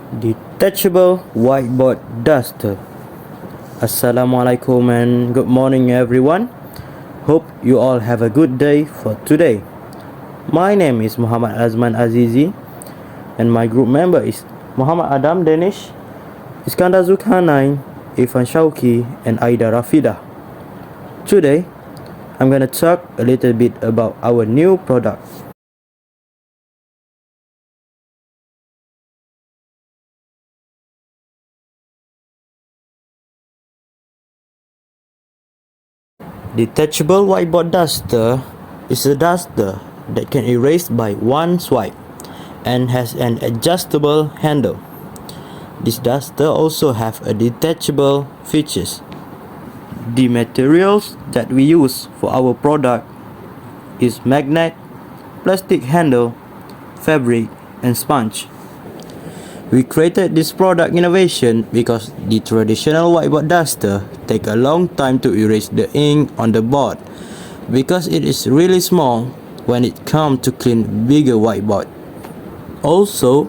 Detachable whiteboard duster. Assalamualaikum and good morning everyone. Hope you all have a good day for today. My name is Muhammad AZMAN AZIZI and my group member is Muhammad Adam DANISH, ISKANDAR ZULKARNAIN, IRFAN SHAUQI and AIDA RAFIDAH. Today, I'm gonna talk a little bit about our new product. Detachable whiteboard duster is a duster that can erase by one swipe and has an adjustable handle. This duster also have a detachable features. The materials that we use for our product is magnet, plastic handle, fabric and sponge. We created this product innovation because the traditional whiteboard duster take a long time to erase the ink on the board because it is really small when it comes to clean bigger whiteboard. Also,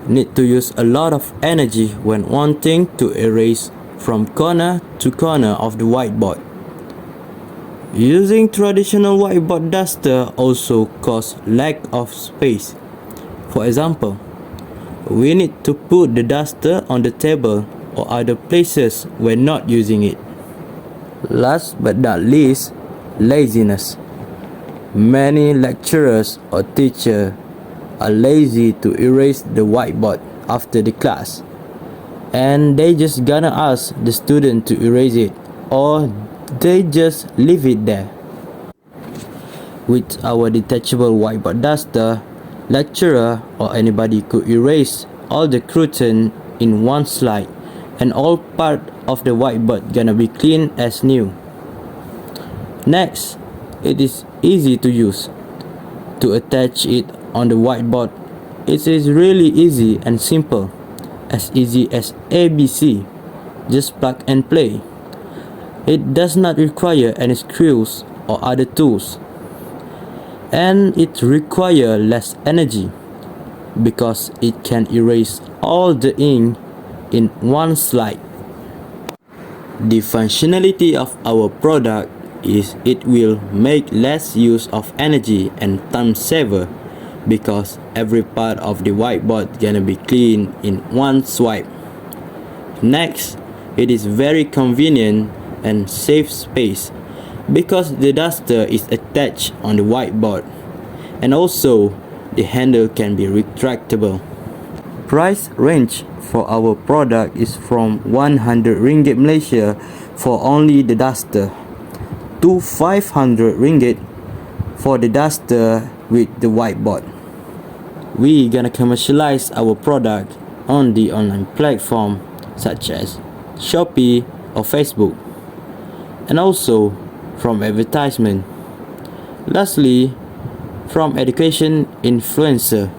need to use a lot of energy when wanting to erase from corner to corner of the whiteboard. Using traditional whiteboard duster also cause lack of space. For example, we need to put the duster on the table or other places when not using it. Last but not least, laziness. Many lecturers or teachers are lazy to erase the whiteboard after the class, and they just gonna ask the student to erase it, or they just leave it there. With our detachable whiteboard duster, lecturer or anybody could erase all the curtain in one slide and all part of the whiteboard gonna be clean as new. Next, it is easy to use. To attach it on the whiteboard, it is really easy and simple, as easy as ABC, just plug and play. It does not require any screws or other tools, and it requires less energy because it can erase all the ink in one slide. The functionality of our product is it will make less use of energy and time saver because every part of the whiteboard gonna be clean in one swipe. Next, it is very convenient and save space because the duster is attached on the whiteboard, and also the handle can be retractable. Price range for our product is from 100 ringgit Malaysia for only the duster to 500 ringgit for the duster with the whiteboard. We gonna commercialize our product on the online platform such as Shopee or Facebook, and also from advertisement. Lastly, from education influencer.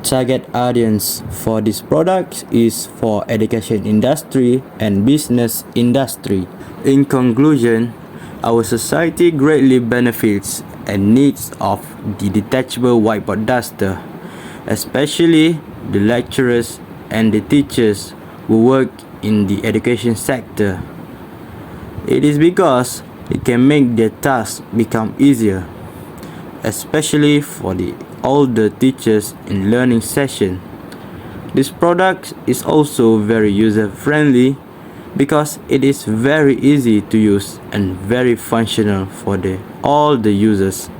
Target audience for this product is for education industry and business industry. In conclusion, our society greatly benefits and needs of the detachable whiteboard duster, especially the lecturers and the teachers who work in the education sector. It is because it can make their tasks become easier, especially for the older teachers in learning session. This product is also very user friendly because it is very easy to use and very functional for all the users.